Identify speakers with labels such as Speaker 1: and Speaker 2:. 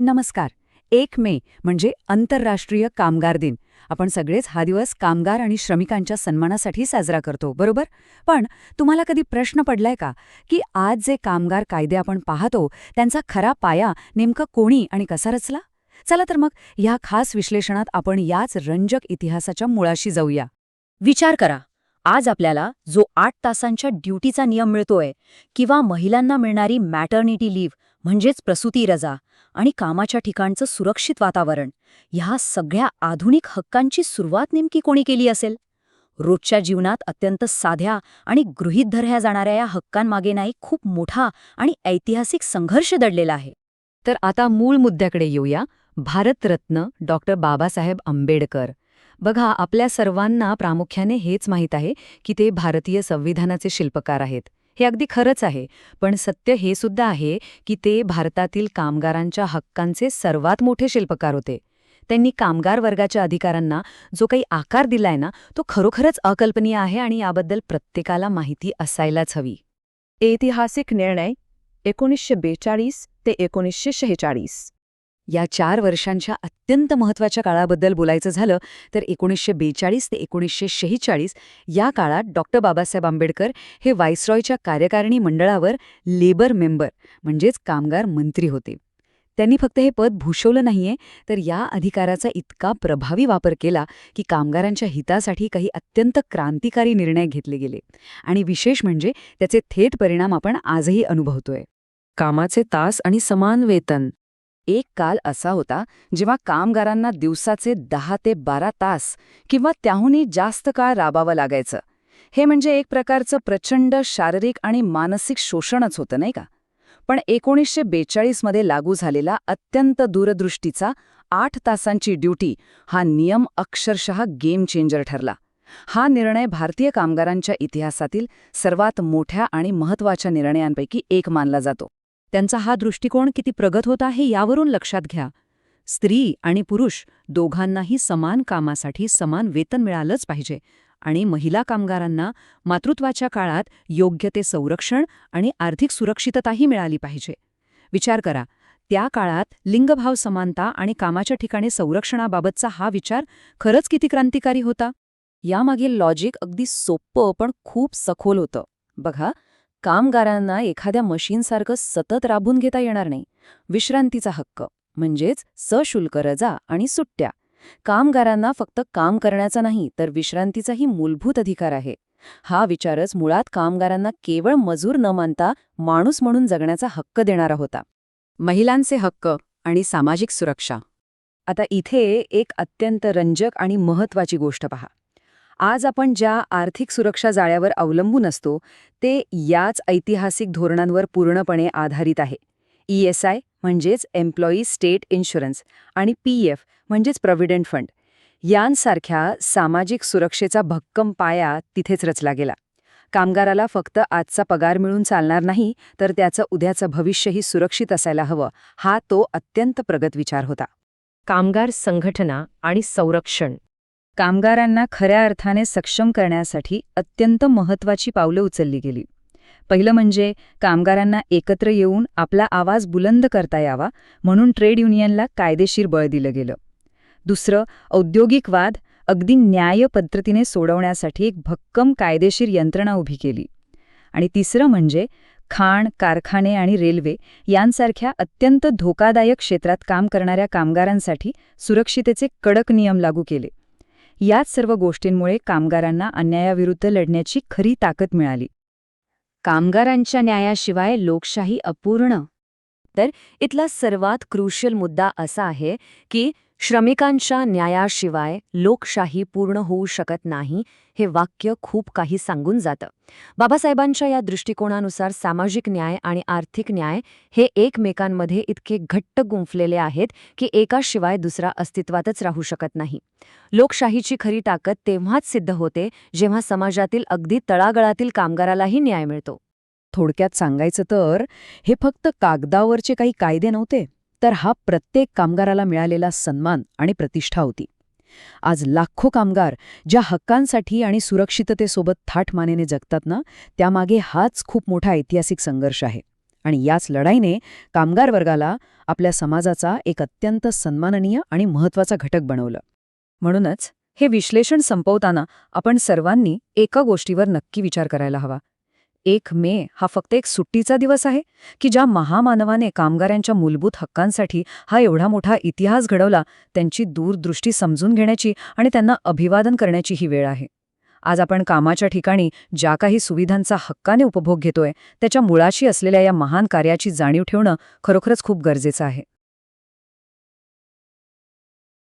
Speaker 1: नमस्कार. 1 मे म्हणजे आंतरराष्ट्रीय कामगार दिन. आपण सगळेच हा दिवस कामगार आणि श्रमिकांच्या सन्मानासाठी साजरा करतो, बरोबर? पण तुम्हाला कधी प्रश्न पडलाय का की आज जे कामगार कायदे आपण पाहतो त्यांचा खरा पाया नेमका कोणी आणि कसा रचला? चला तर मग ह्या खास विश्लेषणात आपण याच रंजक इतिहासाच्या मुळाशी जाऊया.
Speaker 2: विचार करा, आज आपल्याला जो 8 तासांच्या ड्युटीचा नियम मिळतोय किंवा महिलांना मिळणारी मॅटर्निटी लीव्ह म्हणजेच प्रसूती रजा आणि कामाच्या ठिकाणचं सुरक्षित वातावरण, ह्या सगळ्या आधुनिक हक्कांची सुरुवात नेमकी कोणी केली असेल? रोजच्या जीवनात अत्यंत साध्या आणि गृहीत धरल्या जाणाऱ्या या हक्कांमागे नाही खूप मोठा आणि ऐतिहासिक संघर्ष दडलेला आहे.
Speaker 1: तर आता मूळ मुद्द्याकडे येऊया. भारतरत्न डॉक्टर बाबासाहेब आंबेडकर. बघा, आपल्या सर्वांना प्रामुख्याने हेच माहीत आहे की ते भारतीय संविधानाचे शिल्पकार आहेत. हे अगदी खरंच आहे, पण सत्य हे सुद्धा आहे की ते भारतातील कामगारांच्या हक्कांचे सर्वात मोठे शिल्पकार होते. त्यांनी कामगार वर्गाच्या अधिकारांना जो काही आकार दिलाय ना, तो खरोखरच अकल्पनीय आहे आणि याबद्दल प्रत्येकाला माहिती असायलाच हवी.
Speaker 3: ऐतिहासिक निर्णय 1942 ते 1946.
Speaker 1: या 4 वर्षांच्या अत्यंत महत्त्वाच्या काळाबद्दल बोलायचं झालं तर 1942 ते 1946 या काळात डॉक्टर बाबासाहेब आंबेडकर हे व्हाईसरॉयच्या कार्यकारिणी मंडळावर लेबर मेंबर म्हणजेच कामगार मंत्री होते. त्यांनी फक्त हे पद भूषवलं नाहीये, तर या अधिकाराचा इतका प्रभावी वापर केला की कामगारांच्या हितासाठी काही अत्यंत क्रांतिकारी निर्णय घेतले गेले. आणि विशेष म्हणजे त्याचे थेट परिणाम आपण आजही अनुभवतोय.
Speaker 3: कामाचे तास आणि समान वेतन.
Speaker 1: एक काल असा होता जेव्हा कामगारांना दिवसाचे 10 ते 12 तास किंवा त्याहूनही जास्त काळ राबावं लागायचं. हे म्हणजे एक प्रकारचं प्रचंड शारीरिक आणि मानसिक शोषणच होतं, नाही का? पण 1942 मध्ये लागू झालेला अत्यंत दूरदृष्टीचा 8 तासांची ड्युटी हा नियम अक्षरशः गेम चेंजर ठरला. हा निर्णय भारतीय कामगारांच्या इतिहासातील सर्वात मोठ्या आणि महत्त्वाच्या निर्णयांपैकी एक मानला जातो. त्यांचा हा दृष्टिकोन किती प्रगत होता हे यावरून लक्षात घ्या. स्त्री आणि पुरुष दोघांनाही समान कामासाठी समान वेतन मिळालंच पाहिजे आणि महिला कामगारांना मातृत्वाच्या काळात योग्य ते संरक्षण आणि आर्थिक सुरक्षितताही मिळाली पाहिजे. विचार करा, त्या काळात लिंगभाव समानता आणि कामाच्या ठिकाणी संरक्षणाबाबतचा हा विचार खरंच किती क्रांतिकारी होता. यामागील लॉजिक अगदी सोपं पण खूप सखोल होतं. बघा, कामगारांना एखाद्या मशीनसारखं सतत राबून घेता येणार नाही. विश्रांतीचा हक्क म्हणजेच सशुल्क रजा आणि सुट्ट्या. कामगारांना फक्त काम करण्याचा नाही तर विश्रांतीचाही मूलभूत अधिकार आहे. हा विचारच मुळात कामगारांना केवळ मजूर न मानता माणूस म्हणून जगण्याचा हक्क देणारा होता. महिलांचे हक्क आणि सामाजिक सुरक्षा. आता इथे एक अत्यंत रंजक आणि महत्त्वाची गोष्ट पहा. आज आपण ज्या आर्थिक सुरक्षा जाळ्यावर अवलंबून असतो ते याच ऐतिहासिक धोरणांवर पूर्णपणे आधारित आहे. ESI म्हणजेच एम्प्लॉई स्टेट इन्शुरन्स आणि PF म्हणजेच प्रॉव्हिडंट फंड यांसारख्या सामाजिक सुरक्षेचा भक्कम पाया तिथेच रचला गेला. कामगाराला फक्त आजचा पगार मिळून चालणार नाही, तर त्याचं उद्याचं भविष्यही सुरक्षित असायला हवं, हा तो अत्यंत प्रगत विचार होता.
Speaker 3: कामगार संघटना आणि संरक्षण.
Speaker 1: कामगारांना खऱ्या अर्थाने सक्षम करण्यासाठी अत्यंत महत्त्वाची पावलं उचलली गेली. पहिलं म्हणजे कामगारांना एकत्र येऊन आपला आवाज बुलंद करता यावा म्हणून ट्रेड युनियनला कायदेशीर बळ दिलं गेलं. दुसरं, औद्योगिक वाद अगदी न्याय पद्धतीने सोडवण्यासाठी एक भक्कम कायदेशीर यंत्रणा उभी केली. आणि तिसरं म्हणजे खाण, कारखाने आणि रेल्वे यांसारख्या अत्यंत धोकादायक क्षेत्रात काम करणाऱ्या कामगारांसाठी सुरक्षितेचे कडक नियम लागू केले. याच सर्व गोष्टींमुळे कामगारांना अन्यायाविरुद्ध लढण्याची खरी ताकद मिळाली. कामगारांच्या न्यायाशिवाय लोकशाही अपूर्ण. तर इथला सर्वात क्रुशियल मुद्दा असा आहे की श्रमिकांच्या न्यायाशिवाय लोकशाही पूर्ण होऊ शकत नाही. हे वाक्य खूप काही सांगून जातं. बाबासाहेबांच्या या दृष्टिकोनानुसार सामाजिक न्याय आणि आर्थिक न्याय हे एकमेकांमध्ये इतके घट्ट गुंफलेले आहेत की एकाशिवाय दुसरा अस्तित्वातच राहू शकत नाही. लोकशाहीची खरी ताकद तेव्हाच सिद्ध होते जेव्हा समाजातील अगदी तळागाळातील कामगारालाही न्याय मिळतो. थोडक्यात सांगायचं तर हे फक्त कागदावरचे काही कायदे नव्हते, तर हा प्रत्येक कामगाराला मिळालेला सन्मान आणि प्रतिष्ठा होती. आज लाखो कामगार ज्या हक्कांसाठी आणि सुरक्षिततेसोबत थाट मानेने जगतात ना, त्यामागे हाच खूप मोठा ऐतिहासिक संघर्ष आहे.
Speaker 2: आणि याच लढाईने कामगार वर्गाला आपल्या समाजाचा एक अत्यंत सन्माननीय आणि महत्त्वाचा घटक बनवलं. म्हणूनच हे विश्लेषण संपवताना आपण सर्वांनी एका गोष्टीवर नक्की विचार करायला हवा. 1 मे हा फक्त एक सुट्टीचा दिवस आहे की ज्या महामानवाने कामगारांच्या मूलभूत हक्कांसाठी हा एवढा मोठा इतिहास घडवला त्यांची दूरदृष्टी समजून घेण्याची आणि त्यांना अभिवादन करण्याची ही वेळ आहे. आज आपण कामाच्या ठिकाणी ज्या काही सुविधांचा हक्काने उपभोग घेतोय त्याच्या मुळाशी असलेल्या या महान कार्याची जाणीव ठेवणं खरोखरच खूप गरजेचं आहे.